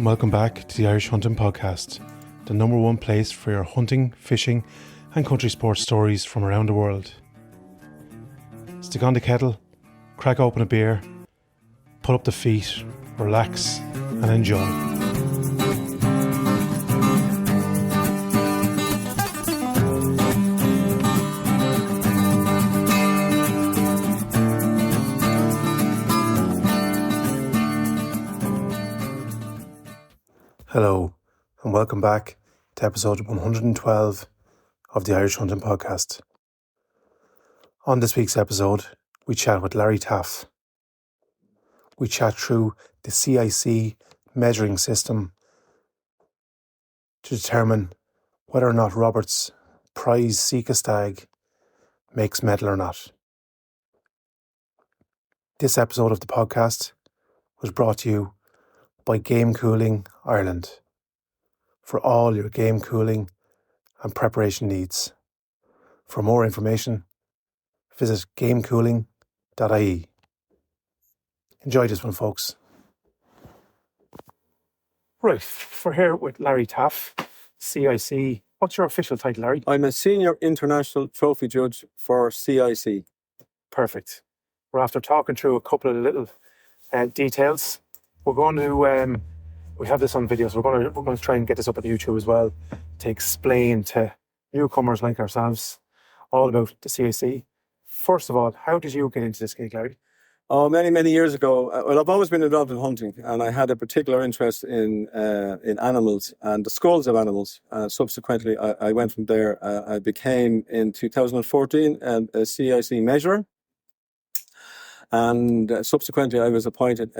and welcome back to the Irish Hunting Podcast, the number one place for your hunting, fishing and country sports stories from around the world. Stick on the kettle, crack open a beer, pull up the feet, relax and enjoy. Hello, and welcome back to episode 112 of the Irish Hunting Podcast. On this week's episode, we chat with Larry Taaffe. We chat through the CIC measuring system to determine whether or not Robert's prize sika stag makes medal or not. This episode of the podcast was brought to you by Game Cooling Ireland for all your game cooling and preparation needs. For more information, visit gamecooling.ie. Enjoy this one, folks. Right, we're here with Larry Taaffe, CIC. What's your official title, Larry? I'm a senior international trophy judge for CIC. Perfect. We're after talking through a couple of little details. We're going to, we have this on video, so we're going to try and get this up on YouTube as well to explain to newcomers like ourselves all about the CIC. First of all, how did you get into this gig, Larry? Oh, many years ago. Well, I've always been involved in hunting, and I had a particular interest in animals and the skulls of animals. Subsequently, I went from there. I became, in 2014, a CIC measurer. And subsequently, I was appointed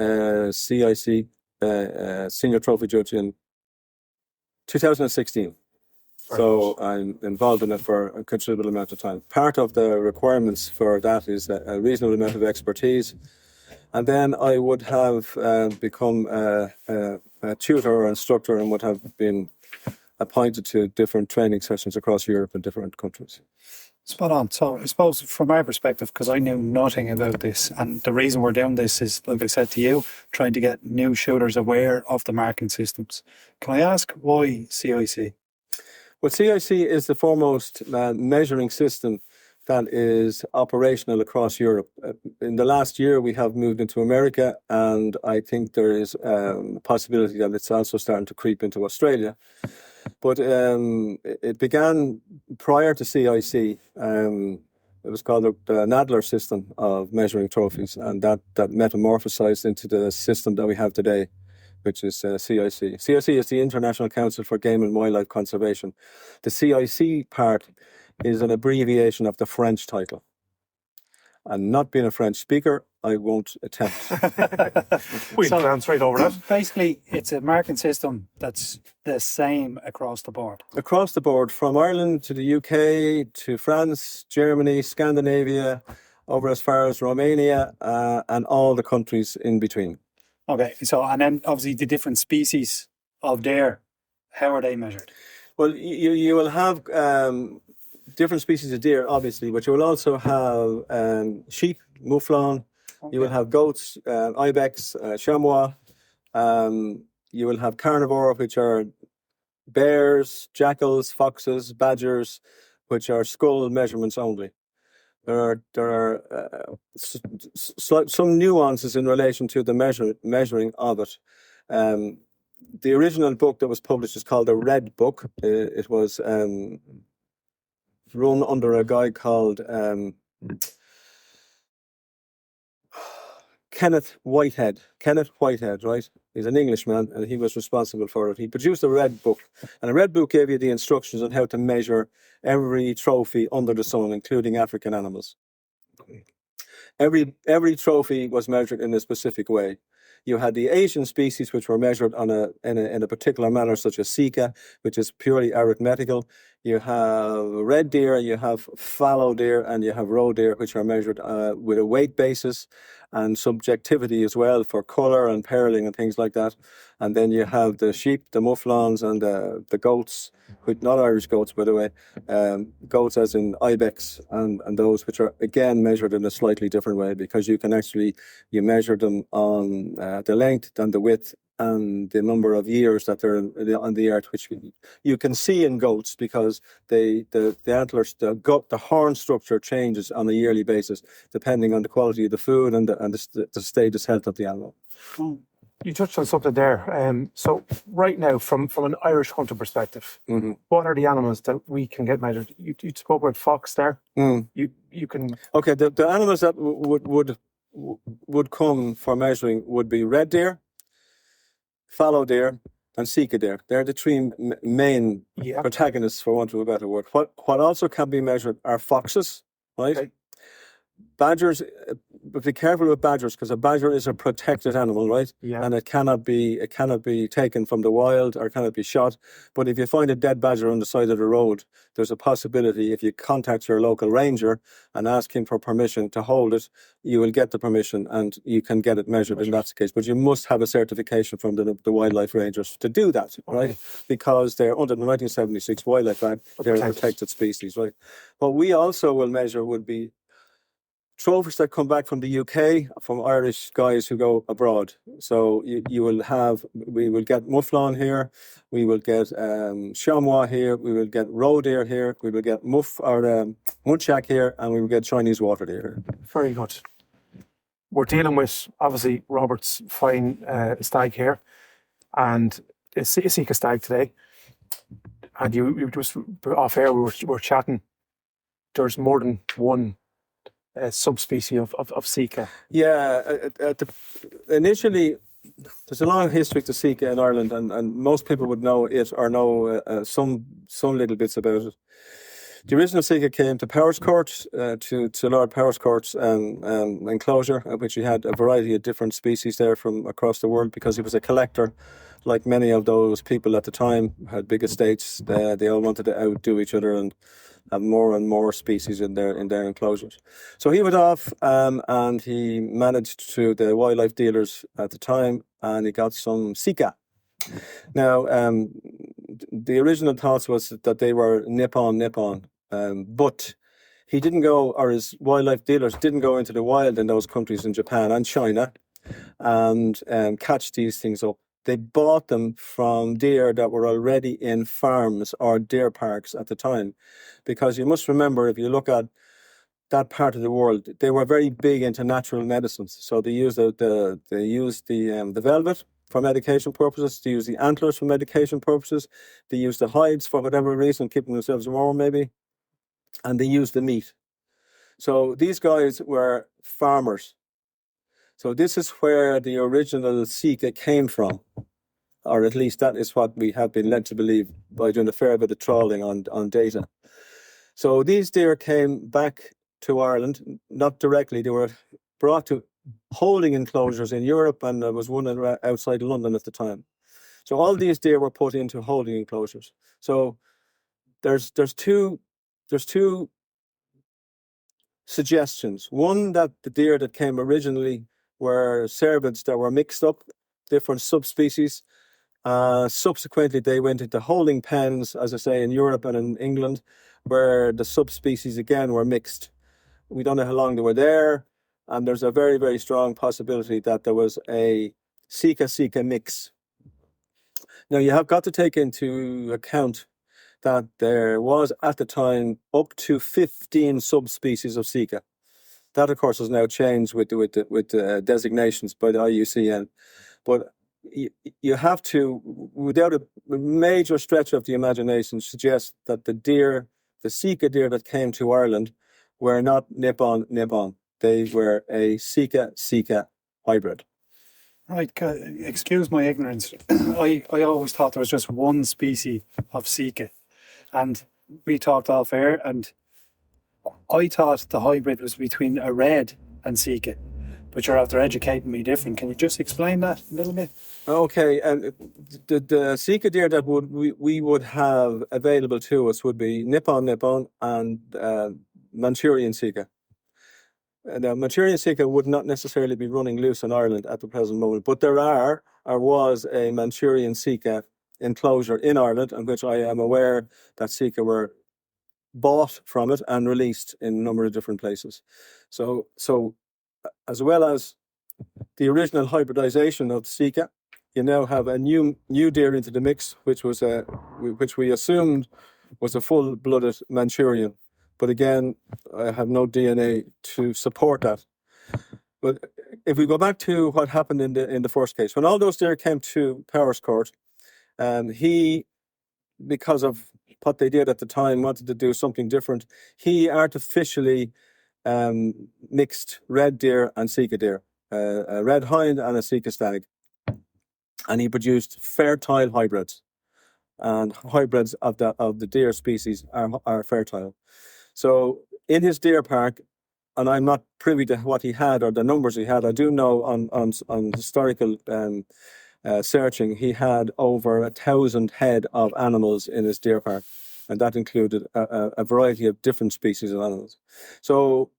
CIC senior trophy judge in 2016. Right. So I'm involved in it for a considerable amount of time. Part of the requirements for that is a reasonable amount of expertise. And then I would have become a tutor or instructor and would have been appointed to different training sessions across Europe and different countries. Spot on. So I suppose from my perspective, because I knew nothing about this, and the reason we're doing this is, like I said to you, trying to get new shooters aware of the marking systems. Can I ask why CIC? Well, CIC is the foremost measuring system that is operational across Europe. In the last year, we have moved into America, and I think there is a possibility that it's also starting to creep into Australia. But it began prior to CIC. It was called the Nadler system of measuring trophies, and that metamorphosized into the system that we have today, which is CIC. CIC is the International Council for Game and Wildlife Conservation. The CIC part is an abbreviation of the French title. And not being a French speaker, I won't attempt. We'll glance right over that. Basically, it's a marking system that's the same across the board. Across the board, from Ireland to the UK, to France, Germany, Scandinavia, over as far as Romania, and all the countries in between. Okay, so, and then obviously the different species of deer, how are they measured? Well, you will have different species of deer, obviously, but you will also have sheep, mouflon. Okay. You will have goats, ibex, chamois. You will have carnivore, which are bears, jackals, foxes, badgers, which are skull measurements only. There are some nuances in relation to the measuring of it. The original book that was published is called the Red Book. It was run under a guy called Kenneth Whitehead, right? He's an Englishman, and he was responsible for it. He produced a Red Book, and a Red Book gave you the instructions on how to measure every trophy under the sun, including African animals. Every trophy was measured in a specific way. You had the Asian species, which were measured in a particular manner, such as sika, which is purely arithmetical. You have red deer, you have fallow deer, and you have roe deer, which are measured with a weight basis and subjectivity as well for colour and pearling and things like that. And then you have the sheep, the mouflons, and the goats, which, not Irish goats, by the way, goats as in ibex, and those which are, again, measured in a slightly different way, because you measure them on the length and the width and the number of years that they're on the earth, which you can see in goats because the antlers, the horn structure changes on a yearly basis depending on the quality of the food and the status health of the animal. You touched on something there. So right now, from an Irish hunter perspective, Mm-hmm. what are the animals that we can get measured? You spoke about fox there. You can. Okay, the animals that would come for measuring would be red deer, fallow deer, and sika deer. They're the three main protagonists, for want of a better word. What also can be measured are foxes, right? Okay. Badgers, but be careful with badgers because a badger is a protected animal, right? Yeah. And it cannot be taken from the wild or cannot be shot. But if you find a dead badger on the side of the road, there's a possibility if you contact your local ranger and ask him for permission to hold it, you will get the permission and you can get it measured in that case. But you must have a certification from the wildlife rangers to do that, right? Because they're under the 1976 Wildlife Act, they're a protected species, right? What we also will measure would be trophies that come back from the UK, from Irish guys who go abroad. So we will get mufflon here, we will get chamois here, we will get roe deer here, we will get muntjac here, and we will get Chinese water deer here. Very good. We're dealing with, obviously, Robert's fine stag here, and a sika stag today. And you just off air, we were chatting. There's more than one subspecies of sika. Yeah, initially, there's a long history to sika in Ireland, and most people would know it or know some little bits about it. The original sika came to Powerscourt, to Lord Powerscourt's enclosure, which he had a variety of different species there from across the world because he was a collector. Like many of those people at the time, had big estates. They all wanted to outdo each other and have more and more species in their enclosures. So he went off and he managed to the wildlife dealers at the time, and he got some sika. Now, the original thoughts was that they were nip-on, but he didn't go, or his wildlife dealers didn't go into the wild in those countries in Japan and China and catch these things up. They bought them from deer that were already in farms or deer parks at the time. Because you must remember, if you look at that part of the world, they were very big into natural medicines. So they used the velvet for medication purposes. They used the antlers for medication purposes. They used the hides for whatever reason, keeping themselves warm maybe. And they used the meat. So these guys were farmers. So this is where the original sika came from, or at least that is what we have been led to believe by doing a fair bit of trawling on data. So these deer came back to Ireland, not directly. They were brought to holding enclosures in Europe, and there was one outside London at the time. So all these deer were put into holding enclosures. So there's two suggestions. One, that the deer that came originally were cervids that were mixed up, different subspecies. Subsequently, they went into holding pens, as I say, in Europe and in England, where the subspecies again were mixed. We don't know how long they were there, and there's a very, very strong possibility that there was a sika mix. Now, you have got to take into account that there was at the time up to 15 subspecies of sika. That, of course, has now changed with designations by the IUCN. But you have to, without a major stretch of the imagination, suggest that the sika deer that came to Ireland were not nip-on. They were a sika hybrid. Right, excuse my ignorance. I always thought there was just one species of sika, and we talked off air, and I thought the hybrid was between a red and sika, but you're after educating me different. Can you just explain that a little bit? Okay, and the sika deer that we would have available to us would be nip-on, and Manchurian sika. Now, Manchurian sika would not necessarily be running loose in Ireland at the present moment, but there was a Manchurian sika enclosure in Ireland, in which I am aware that sika were bought from it and released in a number of different places. So as well as the original hybridization of sika, you now have a new deer into the mix, which we assumed was a full-blooded Manchurian. But again, I have no DNA to support that. But if we go back to what happened in the first case, when all those deer came to Powers Court, he, because of what they did at the time, wanted to do something different. He artificially mixed red deer and sika deer, a red hind and a sika stag, and he produced fertile hybrids. And hybrids of the deer species are fertile. So in his deer park, and I'm not privy to what he had or the numbers he had. I do know on historical searching, he had over 1,000 head of animals in his deer park, and that included a variety of different species of animals. So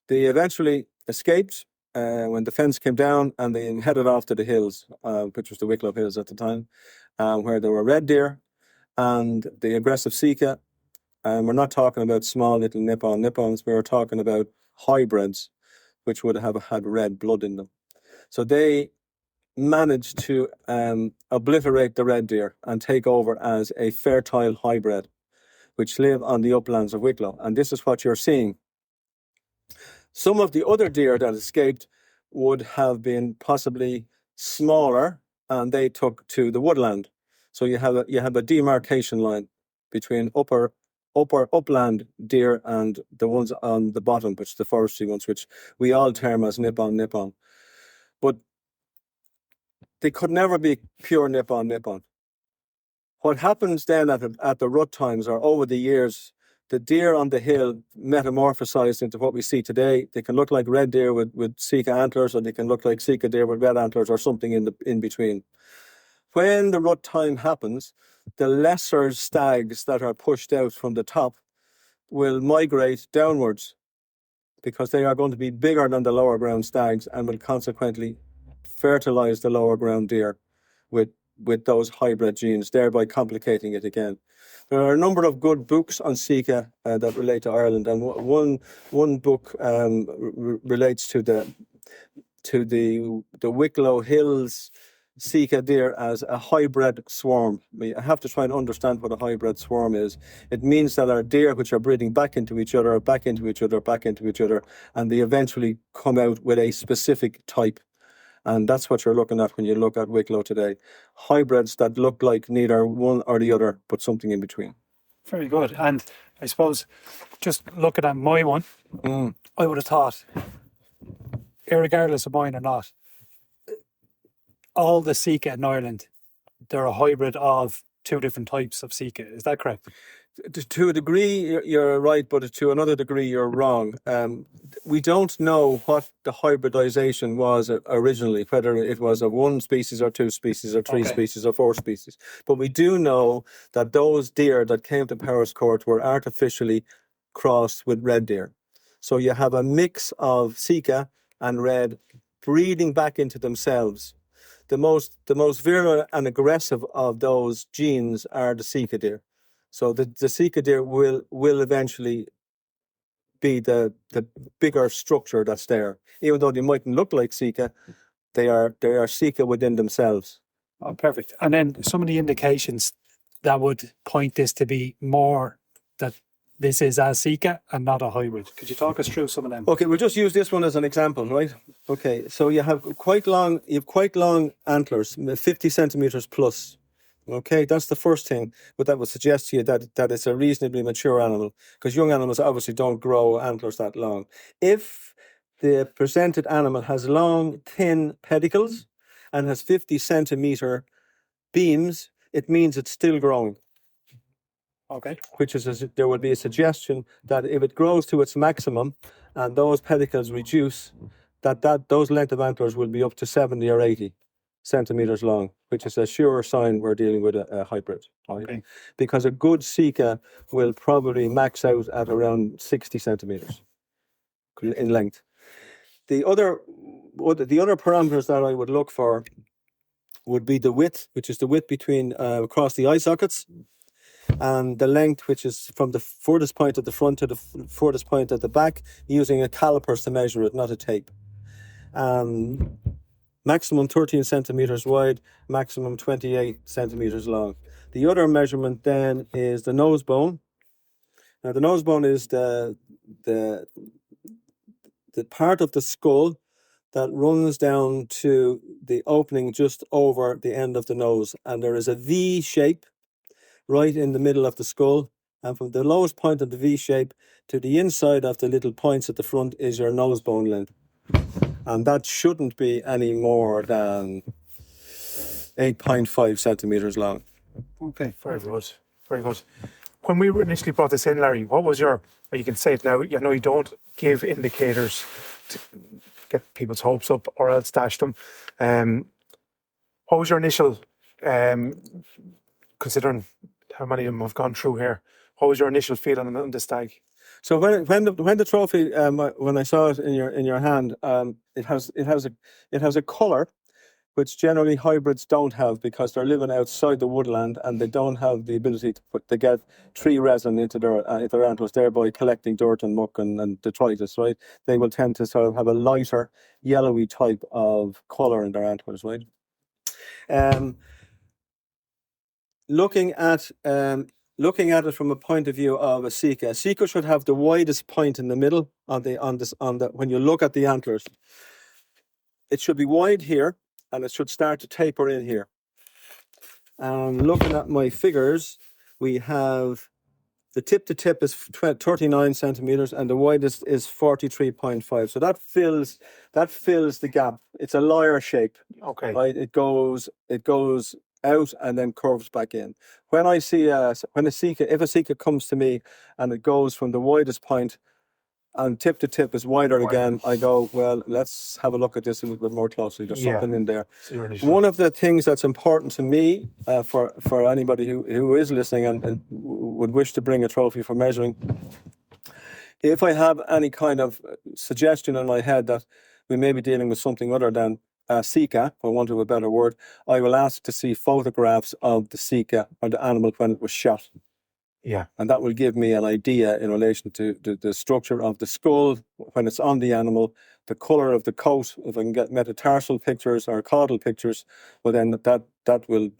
they eventually escaped when the fence came down, and they headed off to the hills, which was the Wicklow Hills at the time, where there were red deer and the aggressive sika. And we're not talking about small little nippons. We were talking about hybrids, which would have had red blood in them. So they managed to obliterate the red deer and take over as a fertile hybrid, which live on the uplands of Wicklow. And this is what you're seeing. Some of the other deer that escaped would have been possibly smaller, and they took to the woodland. So you have a demarcation line between upper upland deer and the ones on the bottom, which the forestry ones, which we all term as nippon. But they could never be pure nippon. What happens then at the rut times or over the years, the deer on the hill metamorphosized into what we see today. They can look like red deer with sika antlers, or they can look like sika deer with red antlers, or something in between. When the rut time happens, the lesser stags that are pushed out from the top will migrate downwards, because they are going to be bigger than the lower ground stags and will consequently fertilize the lower ground deer with those hybrid genes, thereby complicating it again. There are a number of good books on sika that relate to Ireland, and one book relates to the Wicklow Hills sika deer as a hybrid swarm. I have to try and understand what a hybrid swarm is. It means that our deer which are breeding back into each other, and they eventually come out with a specific type. And that's what you're looking at when you look at Wicklow today. Hybrids that look like neither one or the other, but something in between. Very good. And I suppose, just looking at my one, I would have thought, irregardless of mine or not, all the sika in Ireland, they're a hybrid of two different types of sika. Is that correct? To a degree, you're right, but to another degree, you're wrong. We don't know what the hybridization was originally, whether it was of one species or two species or three species or four species. But we do know that those deer that came to Powers Court were artificially crossed with red deer. So you have a mix of sika and red breeding back into themselves. The most virulent and aggressive of those genes are the sika deer. So the sika deer will eventually be the bigger structure that's there. Even though they mightn't look like sika, they are sika within themselves. Oh, perfect. And then some of the indications that would point this to be more that this is a sika and not a hybrid. Could you talk us through some of them? Okay, we'll just use this one as an example, right? Okay, so you have quite long antlers, 50 centimeters plus. Okay, that's the first thing, but that would suggest to you that it's a reasonably mature animal, because young animals obviously don't grow antlers that long. If the presented animal has long, thin pedicles and has 50 centimeter beams, it means it's still growing. Okay. Which is, there would be a suggestion that if it grows to its maximum and those pedicles reduce, that those length of antlers will be up to 70 or 80 centimeters long, which is a sure sign we're dealing with a hybrid. Right? Okay. Because a good sika will probably max out at around 60 centimeters in length. The other parameters that I would look for would be the width, which is the width between across the eye sockets, and the length, which is from the furthest point at the front to the furthest point at the back, using a calipers to measure it, not a tape. maximum 13 centimeters wide, maximum 28 centimeters long. The other measurement then is the nose bone. Now the nose bone is the part of the skull that runs down to the opening just over the end of the nose, and there is a V shape right in the middle of the skull, and from the lowest point of the V shape to the inside of the little points at the front is your nose bone length, and that shouldn't be any more than 8.5 centimeters long. Okay. Very good. Very good. When we initially brought this in, Larry, what was your, or you can say it now, you know, you don't give indicators to get people's hopes up or else dash them. What was your initial, considering how many of them have gone through here, what was your initial feeling on the stag? So when the trophy, when I saw it in your hand, it has a colour which generally hybrids don't have, because they're living outside the woodland and they don't have the ability to get tree resin into their antlers, thereby collecting dirt and muck and detritus, right? They will tend to sort of have a lighter yellowy type of colour in their antlers, right? Looking at it from a point of view of a sika should have the widest point in the middle when you look at the antlers. It should be wide here, and it should start to taper in here. Looking at my figures, we have the tip to tip is 39 centimeters, and the widest is 43.5. So that fills the gap. It's a lyre shape. Okay. Right? It goes out and then curves back in. When I see if a sika comes to me and it goes from the widest point and tip to tip is wider again, I go, well, let's have a look at this a little bit more closely. There's something in there. One of the things that's important to me, for anybody who is listening and would wish to bring a trophy for measuring, if I have any kind of suggestion in my head that we may be dealing with something other than sika, for want of a better word, I will ask to see photographs of the sika or the animal when it was shot. Yeah. And that will give me an idea in relation to the structure of the skull when it's on the animal, the colour of the coat. If I can get metatarsal pictures or caudal pictures, well then that will,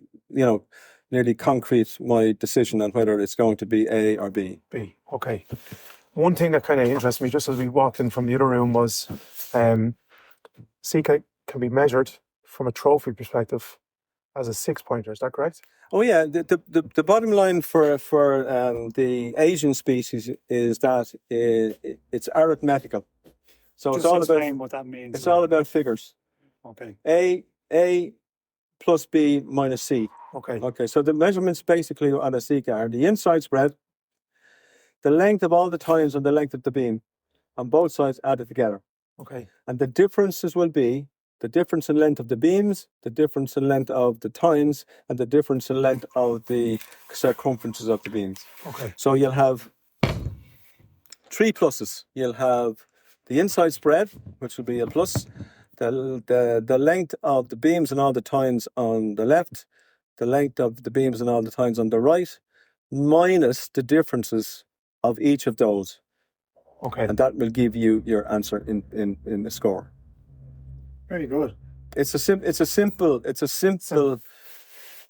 nearly concrete my decision on whether it's going to be A or B. B. Okay. One thing that kind of interested me just as we walked in from the other room was sika can be measured from a trophy perspective as a 6-pointer. Is that correct? Oh yeah, the bottom line for the Asian species is that it's arithmetical. So Just it's all explain about what that means. it's all about figures. Okay. A plus B minus C. Okay. Okay. So the measurements basically on a sika are the inside spread, the length of all the tines and the length of the beam, on both sides added together. Okay. And the differences will be the difference in length of the beams, the difference in length of the tines, and the difference in length of the circumferences of the beams. Okay. So you'll have 3 pluses. You'll have the inside spread, which will be a plus, the length of the beams and all the tines on the left, the length of the beams and all the tines on the right, minus the differences of each of those. Okay. And that will give you your answer in the score. Very good. It's a simple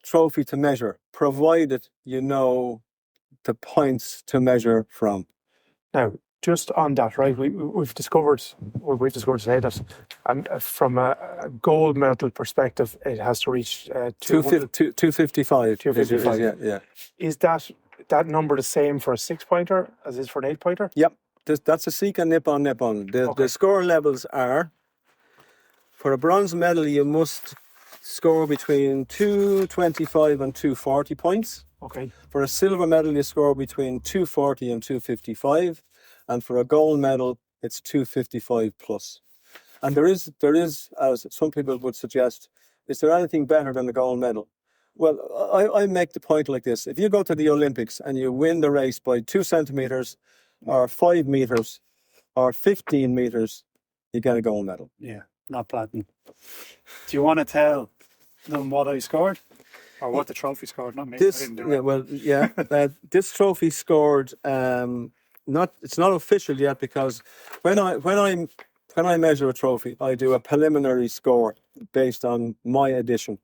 trophy to measure, provided you know the points to measure from. Now, just on that, right? We've discovered today that, and from a gold medal perspective, it has to reach 255. 255. Yeah. Is that number the same for a 6-pointer as is for an 8-pointer? Yep. That's a sika nip-on. The score levels are, for a bronze medal, you must score between 225 and 240 points. Okay. For a silver medal, you score between 240 and 255. And for a gold medal, it's 255 plus. And there is, as some people would suggest, is there anything better than the gold medal? Well, I make the point like this. If you go to the Olympics and you win the race by 2 centimeters or 5 meters or 15 meters, you get a gold medal. Yeah, not platinum. Do you want to tell them what I scored? Or what the trophy scored? Not me. This, I didn't do it. This trophy scored, it's not official yet, because when I'm when I measure a trophy, I do a preliminary score based on my edition.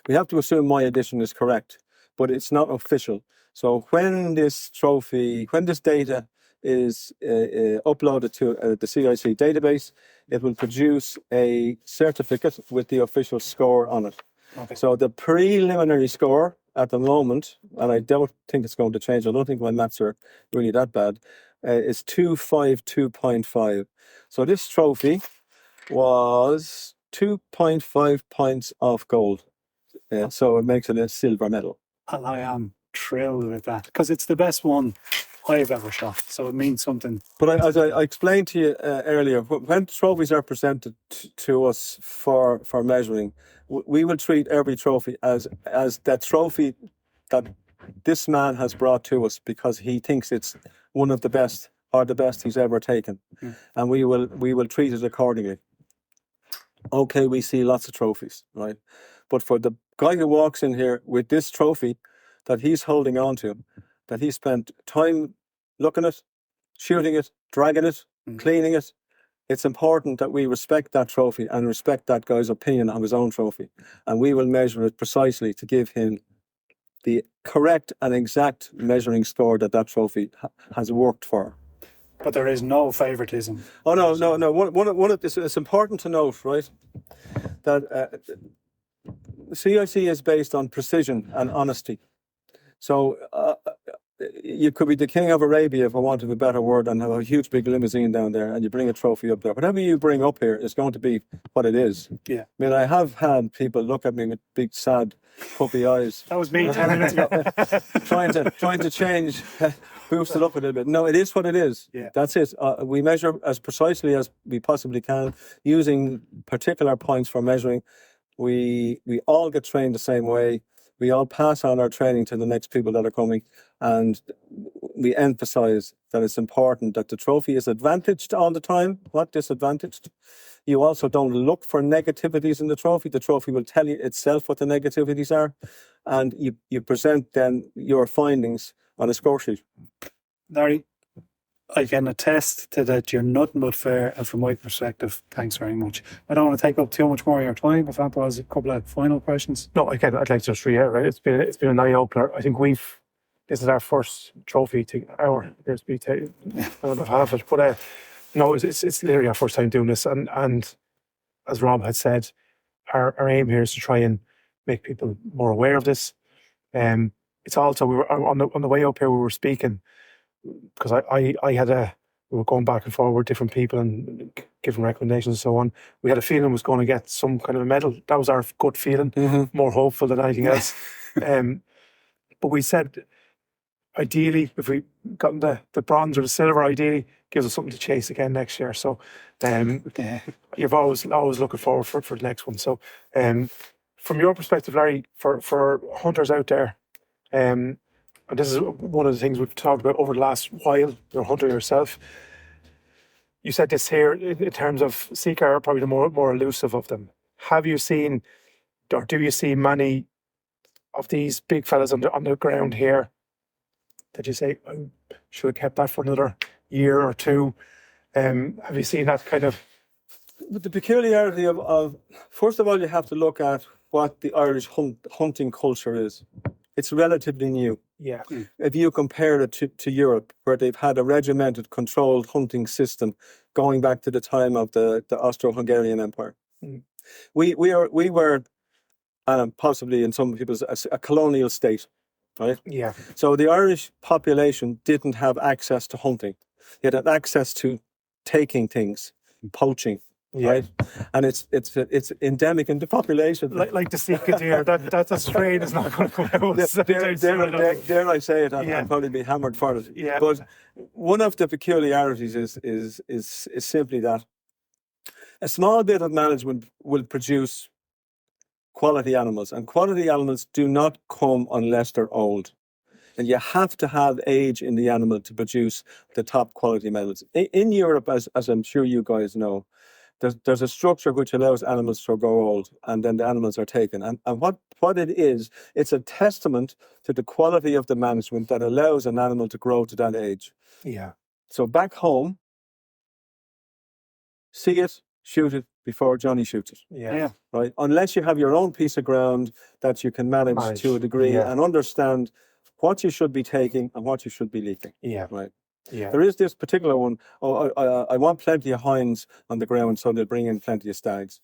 We have to assume my edition is correct, but it's not official. So when this data is uploaded to the CIC database, it will produce a certificate with the official score on it. Okay. So the preliminary score at the moment, and I don't think it's going to change, I don't think my maths are really that bad, is 252.5. So this trophy was 2.5 points off gold. So it makes it a silver medal. And I am thrilled with that because it's the best one I've ever shot. So it means something. But as I explained to you earlier, when trophies are presented to us for measuring, we will treat every trophy as that trophy that this man has brought to us because he thinks it's one of the best or the best he's ever taken, and we will treat it accordingly. Okay, we see lots of trophies, right? But for the guy who walks in here with this trophy that he's holding on to, that he spent time looking at, shooting it, dragging it, cleaning it, it's important that we respect that trophy and respect that guy's opinion on his own trophy. And we will measure it precisely to give him the correct and exact measuring score that trophy has worked for. But there is no favoritism. Oh, no. One of this, it's important to note, right, that CIC is based on precision and honesty. So you could be the king of Arabia, if I want of a better word, and have a huge big limousine down there, and you bring a trophy up there. Whatever you bring up here is going to be what it is. Yeah. I mean, I have had people look at me with big, sad, puppy eyes. That was me 10 minutes ago. trying to change, boost it up a little bit. No, it is what it is. Yeah. That's it. We measure as precisely as we possibly can using particular points for measuring. We all get trained the same way. We all pass on our training to the next people that are coming, and we emphasize that it's important that the trophy is advantaged all the time, not disadvantaged. You also don't look for negativities in the trophy. The trophy will tell you itself what the negativities are, and you present then your findings on a score sheet. Larry, I can attest to that you're nothing but fair, and from my perspective, thanks very much. I don't want to take up too much more of your time. If that was a couple of final questions. No, again, I'd like to just reiterate, it's been an eye opener. I think this is our first trophy to our years be taken. I don't know half it, but no, it's literally our first time doing this, and as Rob had said, our aim here is to try and make people more aware of this. It's also, we were on the way up here, we were speaking because I had we were going back and forward with different people and giving recommendations and so on. We had a feeling it was going to get some kind of a medal. That was our gut feeling, more hopeful than anything else. But we said, ideally, if we got the bronze or the silver, ideally gives us something to chase again next year. So you've always looking forward for the next one. So from your perspective, Larry, for hunters out there, and this is one of the things we've talked about over the last while, you're a hunter yourself. You said this here in terms of sika are probably the more elusive of them. Have you seen, or do you see many of these big fellas on the ground here that you say, oh, should have kept that for another year or two? Have you seen that kind of? But the peculiarity of first of all, you have to look at what the Irish hunting culture is. It's relatively new. Yeah. If you compare it to Europe, where they've had a regimented, controlled hunting system going back to the time of the Austro-Hungarian Empire. We were possibly in some people's a colonial state, right? Yeah. So the Irish population didn't have access to hunting. They had access to taking things, poaching. Yeah. Right, and it's endemic in the population. Like the sika deer, that strain is not going to come out. Dare I say it? I'd probably be hammered for it. Yeah. But one of the peculiarities is simply that a small bit of management will produce quality animals, and quality animals do not come unless they're old. And you have to have age in the animal to produce the top quality animals. In Europe, as I'm sure you guys know, there's a structure which allows animals to grow old, and then the animals are taken. And what it is, it's a testament to the quality of the management that allows an animal to grow to that age. Yeah. So back home, see it, shoot it before Johnny shoots it. Yeah. Right? Unless you have your own piece of ground that you can manage to a degree and understand what you should be taking and what you should be leaving. Yeah. Right. Yeah. There is this particular one. I want plenty of hinds on the ground, so they'll bring in plenty of stags.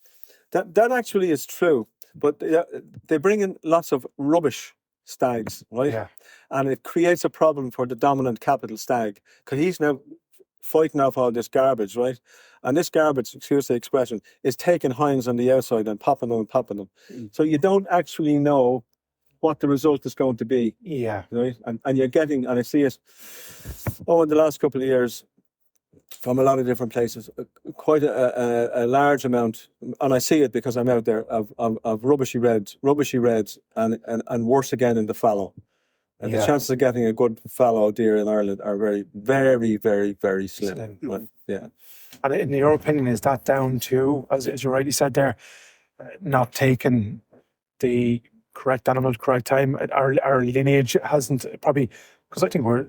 That actually is true, but they bring in lots of rubbish stags, right? Yeah. And it creates a problem for the dominant capital stag, because he's now fighting off all this garbage, right? And this garbage, excuse the expression, is taking hinds on the outside and popping them and popping them. So you don't actually know what the result is going to be. Yeah. Right? And you're getting, and I see it, in the last couple of years, from a lot of different places, quite a large amount, and I see it because I'm out there, of rubbishy reds, and worse again in the fallow. And the chances of getting a good fallow deer in Ireland are very, very, very, very slim. Right? Yeah. And in your opinion, is that down to, as you rightly said there, not taking the correct animal at the correct time? Our lineage hasn't probably, because I think we're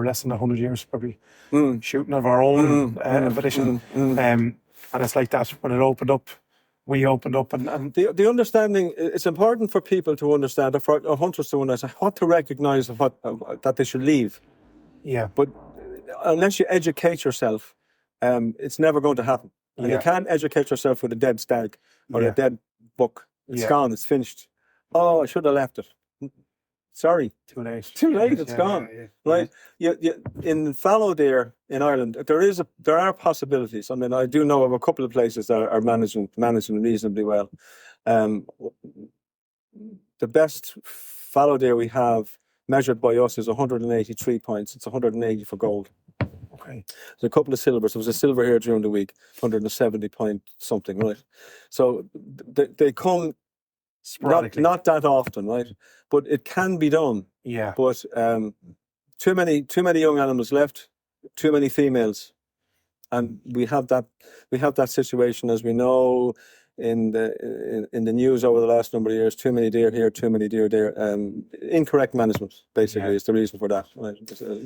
less than 100 years probably shooting of our own volition. And it's like that when it opened up. We opened up and the understanding, it's important for people to understand, or for hunters to understand what to recognize and what that they should leave. Yeah. But unless you educate yourself, it's never going to happen. And you can't educate yourself with a dead stag or a dead buck. It's gone, it's finished. Oh, I should have left it. Sorry. Too late. Too late, it's gone. Right? You, in fallow deer in Ireland, there are possibilities. I mean, I do know of a couple of places that are managing reasonably well. The best fallow deer we have measured by us is 183 points. It's 180 for gold. Okay. There's a couple of silvers. There was a silver here during the week, 170 point something, right? So they come not that often, right? But it can be done. Yeah. But too many young animals left, too many females, and we have that situation, as we know, in the news over the last number of years. Too many deer here, too many deer there. Incorrect management, basically, is the reason for that. Right?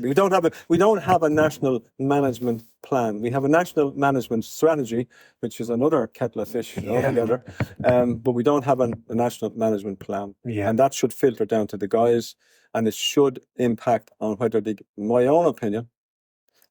We don't have a national management plan. We have a national management strategy, which is another kettle of fish altogether. But we don't have a national management plan, and that should filter down to the guys, and it should impact on whether they, in my own opinion,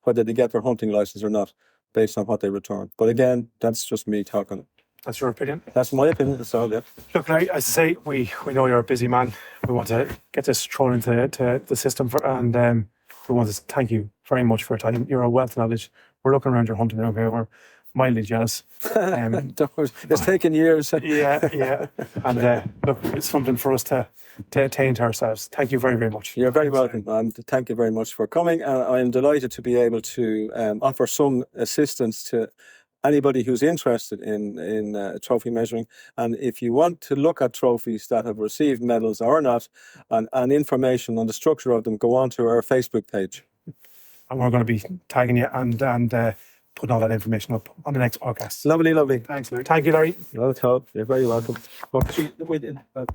whether they get their hunting license or not, based on what they return. But again, that's just me talking. That's your opinion? That's my opinion. That's all, yeah. Look, as I say, we know you're a busy man. We want to get this thrown into the system, and we want to thank you very much for your time. You're a wealth of knowledge. We're looking around your hunting room here. We're mildly jealous. It's taken years. Yeah. And look, it's something for us to attain to ourselves. Thank you very, very much. You're very welcome. Thank you very much for coming. I am delighted to be able to offer some assistance to anybody who's interested in trophy measuring. And if you want to look at trophies that have received medals or not, and information on the structure of them, go on to our Facebook page. And we're going to be tagging you and putting all that information up on the next podcast. Lovely. Thanks, Larry. Thank you, Larry. No, You're very welcome.